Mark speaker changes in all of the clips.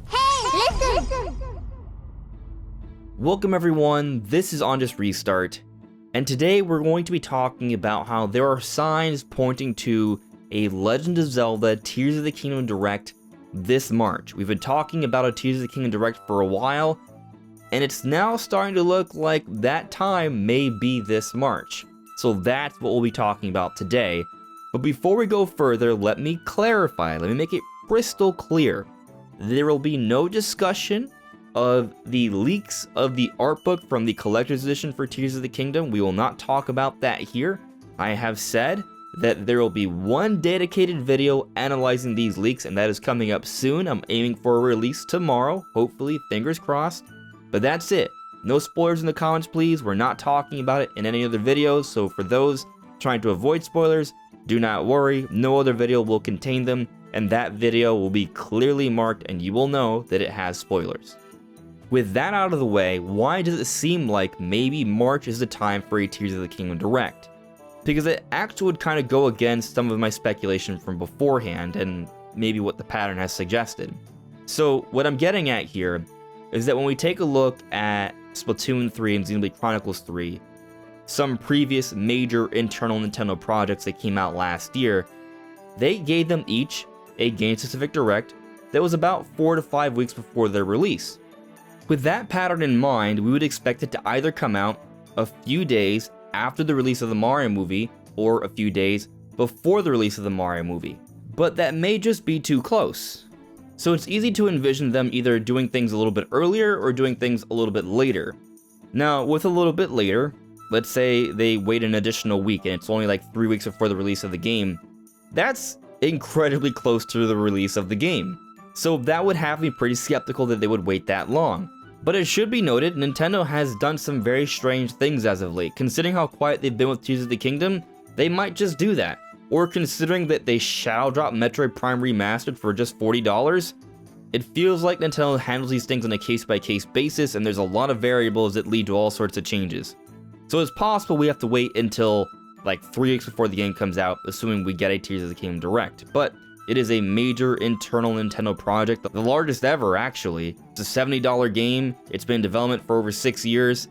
Speaker 1: Hey, listen!
Speaker 2: Welcome everyone, this is On Just Restart, and today we're going to be talking about how there are signs pointing to a Legend of Zelda Tears of the Kingdom Direct this March. We've been talking about a Tears of the Kingdom Direct for a while, and it's now starting to look like that time may be this March. So that's what we'll be talking about today. But before we go further, let me clarify, let me make it crystal clear. There will be no discussion of the leaks of the art book from the collector's edition for Tears of the Kingdom. We will not talk about that here. I have said that there will be one dedicated video analyzing these leaks, and that is coming up soon. I'm aiming for a release tomorrow, hopefully, fingers crossed. But that's it. No spoilers in the comments, please. We're not talking about it in any other videos, so for those trying to avoid spoilers, do not worry. No other video will contain them, and that video will be clearly marked, and you will know that it has spoilers. With that out of the way, why does it seem like maybe March is the time for a Tears of the Kingdom Direct? Because it actually would kind of go against some of my speculation from beforehand, and maybe what the pattern has suggested. So what I'm getting at here is that when we take a look at Splatoon 3 and Xenoblade Chronicles 3, some previous major internal Nintendo projects that came out last year, they gave them each a game-specific direct that was about 4 to 5 weeks before their release. With that pattern in mind, we would expect it to either come out a few days after the release of the Mario movie, or a few days before the release of the Mario movie. But that may just be too close. So it's easy to envision them either doing things a little bit earlier or doing things a little bit later. Now, with a little bit later, let's say they wait an additional week and it's only like 3 weeks before the release of the game. That's incredibly close to the release of the game. So that would have me pretty skeptical that they would wait that long. But it should be noted, Nintendo has done some very strange things as of late. Considering how quiet they've been with Tears of the Kingdom, they might just do that. Or considering that they shall drop Metroid Prime Remastered for just $40, it feels like Nintendo handles these things on a case-by-case basis, and there's a lot of variables that lead to all sorts of changes. So it's possible we have to wait until like 3 weeks before the game comes out, assuming we get a Tears of the Kingdom Direct. But it is a major internal Nintendo project, the largest ever actually. It's a $70 game, it's been in development for over 6 years.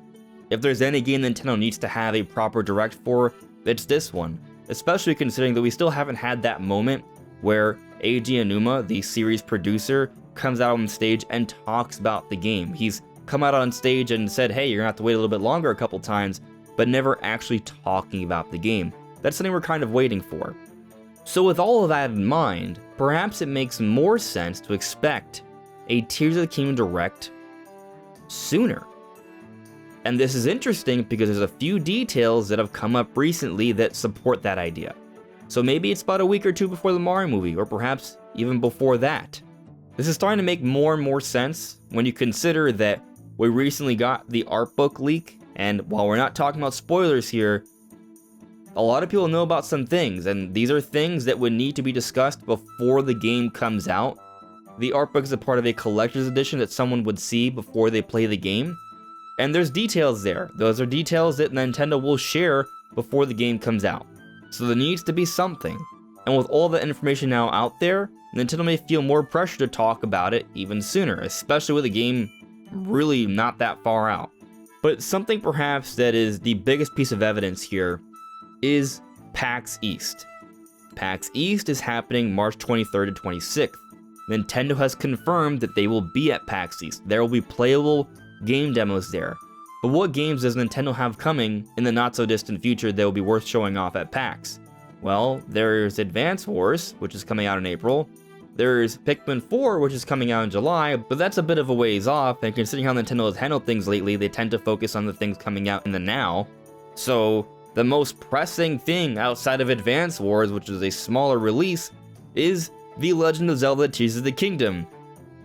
Speaker 2: If there's any game Nintendo needs to have a proper Direct for, it's this one. Especially considering that we still haven't had that moment where Eiji Aonuma, the series producer, comes out on stage and talks about the game. He's come out on stage and said, hey, you're gonna have to wait a little bit longer a couple times, but never actually talking about the game. That's something we're kind of waiting for. So with all of that in mind, perhaps it makes more sense to expect a Tears of the Kingdom Direct sooner. And this is interesting because there's a few details that have come up recently that support that idea. So maybe it's about a week or two before the Mario movie, or perhaps even before that. This is starting to make more and more sense when you consider that we recently got the art book leak, and while we're not talking about spoilers here, a lot of people know about some things, and these are things that would need to be discussed before the game comes out. The art book is a part of a collector's edition that someone would see before they play the game, and there's details there. Those are details that Nintendo will share before the game comes out. So there needs to be something, and with all the information now out there, Nintendo may feel more pressure to talk about it even sooner, especially with the game really not that far out. But something perhaps that is the biggest piece of evidence here is PAX East. PAX East is happening March 23rd to 26th. Nintendo has confirmed that they will be at PAX East. There will be playable game demos there. But what games does Nintendo have coming in the not so distant future that will be worth showing off at PAX? Well, there's Advance Wars, which is coming out in April. There's Pikmin 4, which is coming out in July, but that's a bit of a ways off, and considering how Nintendo has handled things lately, they tend to focus on the things coming out in the now. So the most pressing thing outside of Advance Wars, which is a smaller release, is The Legend of Zelda Tears of the Kingdom.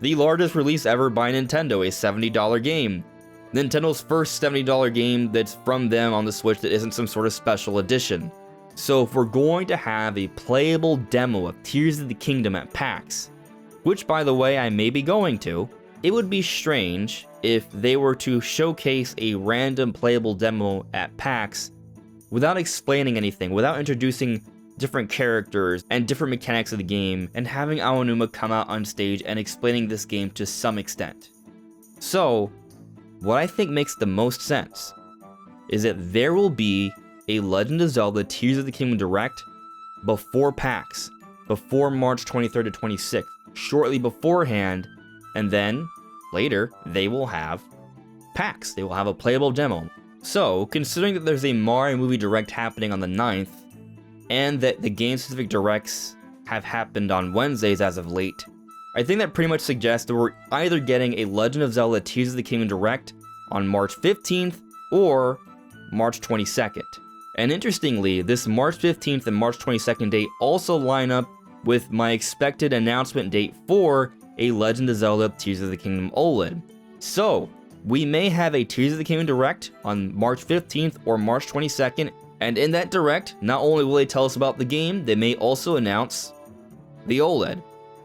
Speaker 2: The largest release ever by Nintendo, a $70 game. Nintendo's first $70 game that's from them on the Switch that isn't some sort of special edition. So if we're going to have a playable demo of Tears of the Kingdom at PAX, which by the way I may be going to, it would be strange if they were to showcase a random playable demo at PAX without explaining anything, without introducing different characters and different mechanics of the game, and having Aonuma come out on stage and explaining this game to some extent. So, what I think makes the most sense is that there will be a Legend of Zelda Tears of the Kingdom Direct before PAX, before March 23rd to 26th, shortly beforehand, and then later they will have PAX. They will have a playable demo. So, considering that there's a Mario movie Direct happening on the 9th, and that the game-specific Directs have happened on Wednesdays as of late, I think that pretty much suggests that we're either getting a Legend of Zelda Tears of the Kingdom Direct on March 15th or March 22nd. And interestingly, this March 15th and March 22nd date also line up with my expected announcement date for a Legend of Zelda Tears of the Kingdom OLED. So, we may have a Tears of the Kingdom Direct on March 15th or March 22nd, and in that Direct, not only will they tell us about the game, they may also announce the OLED.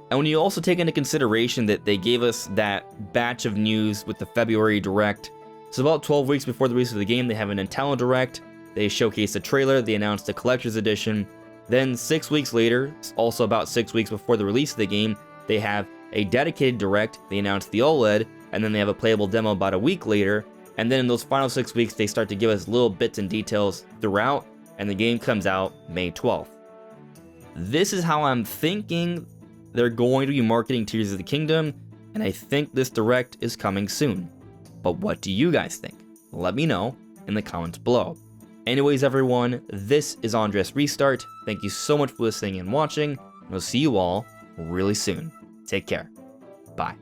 Speaker 2: And when you also take into consideration that they gave us that batch of news with the February Direct, so about 12 weeks before the release of the game, they have an Nintendo Direct, they showcased a trailer, they announced a collector's edition, then 6 weeks later, also about 6 weeks before the release of the game, they have a dedicated Direct, they announced the OLED, and then they have a playable demo about a week later, and then in those final 6 weeks, they start to give us little bits and details throughout, and the game comes out May 12th. This is how I'm thinking they're going to be marketing Tears of the Kingdom, and I think this Direct is coming soon. But what do you guys think? Let me know in the comments below. Anyways, everyone, this is Andres Restart. Thank you so much for listening and watching, and we'll see you all really soon. Take care. Bye.